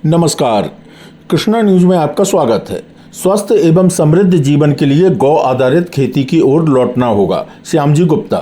नमस्कार, कृष्णा न्यूज में आपका स्वागत है। स्वस्थ एवं समृद्ध जीवन के लिए गौ आधारित खेती की ओर लौटना होगा। श्यामजी गुप्ता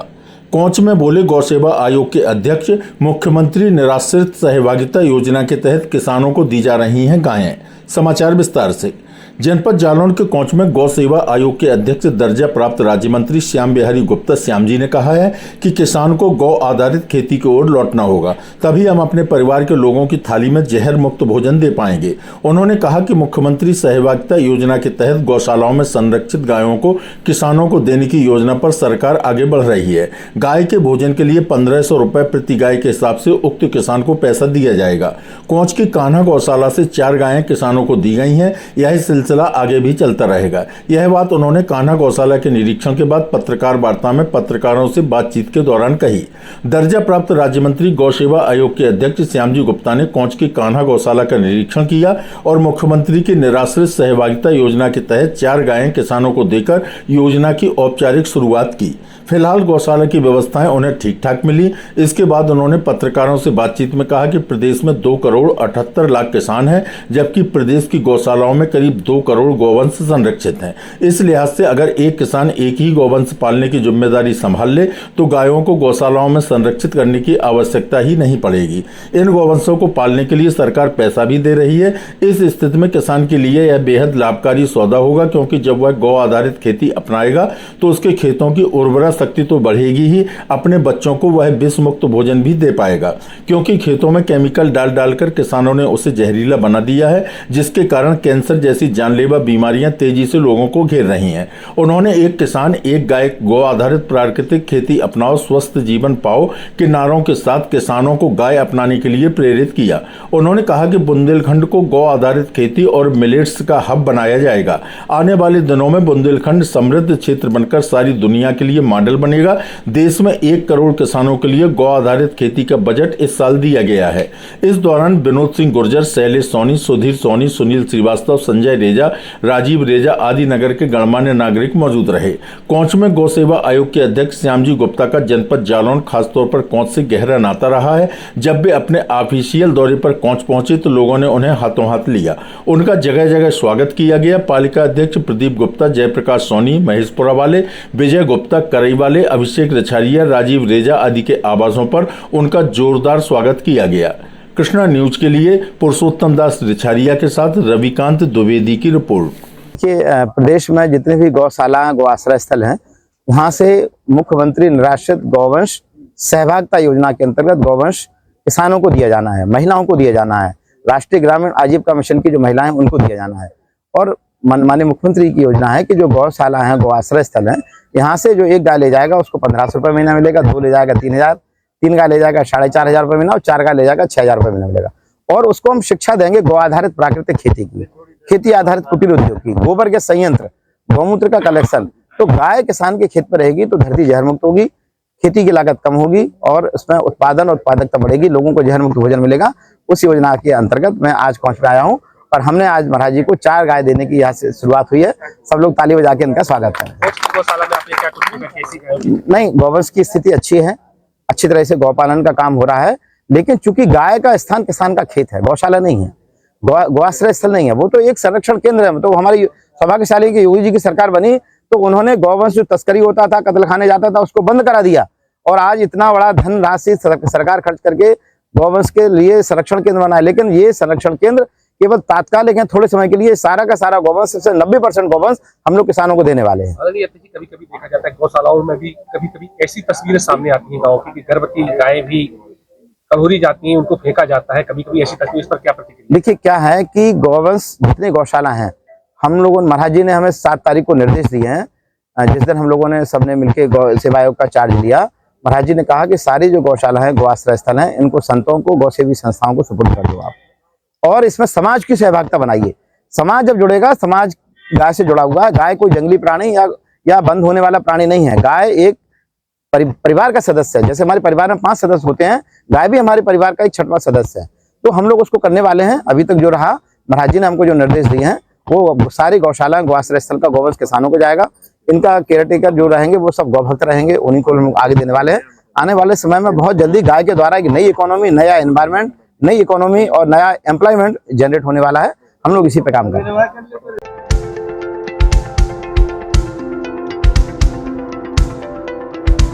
कोंच में बोले। गौ सेवा आयोग के अध्यक्ष, मुख्यमंत्री निराश्रित सहभागिता योजना के तहत किसानों को दी जा रही हैं गायें। समाचार विस्तार से। जनपद जालौन के कोंच में गौ सेवा आयोग के अध्यक्ष दर्जा प्राप्त राज्य मंत्री श्याम बिहारी गुप्ता श्यामजी ने कहा है कि किसान को गौ आधारित खेती की ओर लौटना होगा, तभी हम अपने परिवार के लोगों की थाली में जहर मुक्त भोजन दे पाएंगे। उन्होंने कहा कि मुख्यमंत्री सहभागिता योजना के तहत गौशालाओं में संरक्षित गायों को किसानों को देने की योजना पर सरकार आगे बढ़ रही है। गाय के भोजन के लिए 1500 रुपए प्रति गाय के हिसाब से उक्त किसान को पैसा दिया जाएगा। कोंच की कान्हा गौशाला से 4 गायें किसानों को दी गई हैं। यह सिलसिला आगे भी चलता रहेगा। यह बात उन्होंने कान्हा गौशाला के निरीक्षण के बाद पत्रकार वार्ता में पत्रकारों से बातचीत के दौरान कही। दर्जा प्राप्त राज्य मंत्री गौ सेवा आयोग के अध्यक्ष श्यामजी गुप्ता ने कोंच की कान्हा गौशाला का निरीक्षण किया और मुख्यमंत्री की निराश्रित सहभागिता योजना के तहत 4 गायें किसानों को देकर योजना की औपचारिक शुरुआत की। फिलहाल गौशाला की व्यवस्थाएं उन्हें ठीक ठाक मिली। इसके बाद उन्होंने पत्रकारों से बातचीत में कहा कि प्रदेश में 2 करोड़ 78 लाख किसान हैं, जबकि प्रदेश की गौशालाओं में करीब 2 करोड़ गौवंश संरक्षित हैं। इस लिहाज से अगर एक किसान एक ही गौवंश पालने की जिम्मेदारी संभाल ले तो गायों को गौशालाओं में संरक्षित करने की आवश्यकता ही नहीं पड़ेगी। इन गौवंशों को पालने के लिए सरकार पैसा भी दे रही है। इस स्थिति में किसान के लिए यह बेहद लाभकारी सौदा होगा, क्योंकि जब वह गौ आधारित खेती अपनाएगा तो उसके खेतों की उर्वरा शक्ति तो बढ़ेगी ही, अपने बच्चों को वह विष मुक्त भोजन भी दे पाएगा, क्योंकि खेतों में केमिकल डालकर किसानों ने उसे जहरीला बना दिया है, जिसके कारण कैंसर जैसी जानलेवा बीमारियां तेजी से लोगों को घेर रही हैं। उन्होंने एक किसान एक गाय गौ आधारित प्राकृतिक खेती अपनाओ स्वस्थ जीवन पाओ के नारों के साथ किसानों को गाय अपनाने के लिए प्रेरित किया। उन्होंने कहा कि बुंदेलखंड को गौ आधारित खेती और मिलेट्स का हब बनाया जाएगा। आने वाले दिनों में बुंदेलखंड समृद्ध क्षेत्र बनकर सारी दुनिया के लिए मॉडल बनेगा। देश में 1 करोड़ किसानों के लिए गौ आधारित खेती का बजट इस साल दिया गया है। इस दौरान विनोद सिंह गुर्जर, शैलेश सोनी, सुधीर सोनी, सुनील श्रीवास्तव, संजय रेजा, राजीव रेजा आदि नगर के गणमान्य नागरिक मौजूद रहे। कोंच में गौ सेवा आयोग के अध्यक्ष श्यामजी गुप्ता का जनपद जालौन खासतौर पर कोंच से गहरा नाता रहा है। जब वे अपने ऑफिशियल दौरे पर कोंच पहुंचे तो लोगों ने उन्हें हाथों हाथ लिया। उनका जगह जगह स्वागत किया गया। पालिका अध्यक्ष प्रदीप गुप्ता, जयप्रकाश सोनी, महेशपुरा वाले, विजय गुप्ता, करई वाले, अभिषेक रछारिया, राजीव रेजा आदि के आवासों पर उनका जोरदार स्वागत किया गया। कृष्णा न्यूज के लिए पुरुषोत्तम दास रिछारिया के साथ रविकांत द्विवेदी की रिपोर्ट। प्रदेश में जितने भी गौशाला गौ आश्रय स्थल हैं, वहां से मुख्यमंत्री निराश्रित गौवंश सहभागिता योजना के अंतर्गत गौवंश किसानों को दिया जाना है, महिलाओं को दिया जाना है। राष्ट्रीय ग्रामीण आजीविका मिशन की जो महिलाएं उनको दिया जाना है। और माननीय मुख्यमंत्री की योजना है कि जो गौशाला है गौ आश्रय स्थल है, यहाँ से जो एक गाय ले जाएगा उसको 1500 रुपये महीना मिलेगा, 2 ले जाएगा 3000, 3 गाय ले जाएगा 4500 रुपये महीना और 4 गाय ले जाएगा 6000 रुपये महीना मिलेगा। और उसको हम शिक्षा देंगे गौ आधारित प्राकृतिक खेती की, खेती आधारित कुटीर उद्योग की, गोबर के संयंत्र, गौमूत्र का कलेक्शन। तो गाय किसान के खेत पर रहेगी तो धरती जहर मुक्त होगी, खेती की लागत कम होगी और उसमें उत्पादन और उत्पादकता बढ़ेगी, लोगों को जहर मुक्त भोजन मिलेगा। उस योजना के अंतर्गत मैं आज कोंच में आया हूँ और हमने आज महाराज जी को 4 गाय देने की यहाँ से शुरुआत हुई है। सब लोग ताली बजा के इनका स्वागत करें। नहीं, गौवंश की स्थिति अच्छी है, अच्छी तरह से गौपालन का काम हो रहा है, लेकिन चूंकि गाय का स्थान किसान का खेत है, गौशाला नहीं है, गौआश्रय स्थल नहीं है, वो तो एक संरक्षण केंद्र है। तो हमारी सौभाग्यशाली की योगी जी की सरकार बनी तो उन्होंने गौवंश जो तस्करी होता था, कत्ल खाने जाता था, उसको बंद करा दिया। और आज इतना बड़ा धन राशि सरकार खर्च करके गौवंश के लिए संरक्षण केंद्र बना है। लेकिन ये संरक्षण केंद्र केवल तात्कालिक है, थोड़े समय के लिए। सारा का सारा गौवंश से 90% गौवंश हम लोग किसानों को देने वाले हैं। कभी कभी देखा जाता है गौशालाओं में भी कभी कभी ऐसी तस्वीरें सामने आती हैं गाँव की, गर्भवती गायें भी कलहुरी जाती हैं, उनको फेंका जाता है। कभी कभी ऐसी तस्वीर, इस पर क्या प्रतिक्रिया? देखिए क्या है कि गौवंश जितने गौशाला हैं, हम लोगों महाराज जी ने हमें 7 तारीख को निर्देश दिए हैं। जिस दिन हम लोगों ने सबने मिलकर गौ सेवा आयोग का चार्ज लिया, महाराज जी ने कहा कि सारी जो गौशाला है गौ आश्रय स्थल है, इनको संतों को, गौसेवी संस्थाओं को सुपुर्द कर दो आप, और इसमें समाज की सहभागिता बनाइए। समाज जब जुड़ेगा, समाज गाय से जुड़ा हुआ है। गाय कोई जंगली प्राणी या बंद होने वाला प्राणी नहीं है। गाय एक परिवार का सदस्य है। जैसे हमारे परिवार में 5 सदस्य होते हैं, गाय भी हमारे परिवार का एक 6वां सदस्य है। तो हम लोग उसको करने वाले हैं। अभी तक जो रहा, महाराज जी ने हमको जो निर्देश दिए हैं वो सारी गौशाला गौ आश्रय स्थल का गौवंश किसानों को जाएगा। इनका केयरटेकर जो रहेंगे वो सब गौभक्त रहेंगे, उन्हीं को हम आगे देने वाले हैं। आने वाले समय में बहुत जल्दी गाय के द्वारा एक नई इकोनॉमी, नया एनवायरनमेंट, नई इकोनॉमी और नया एम्प्लॉयमेंट जनरेट होने वाला है। हम लोग इसी पे काम कर रहे हैं।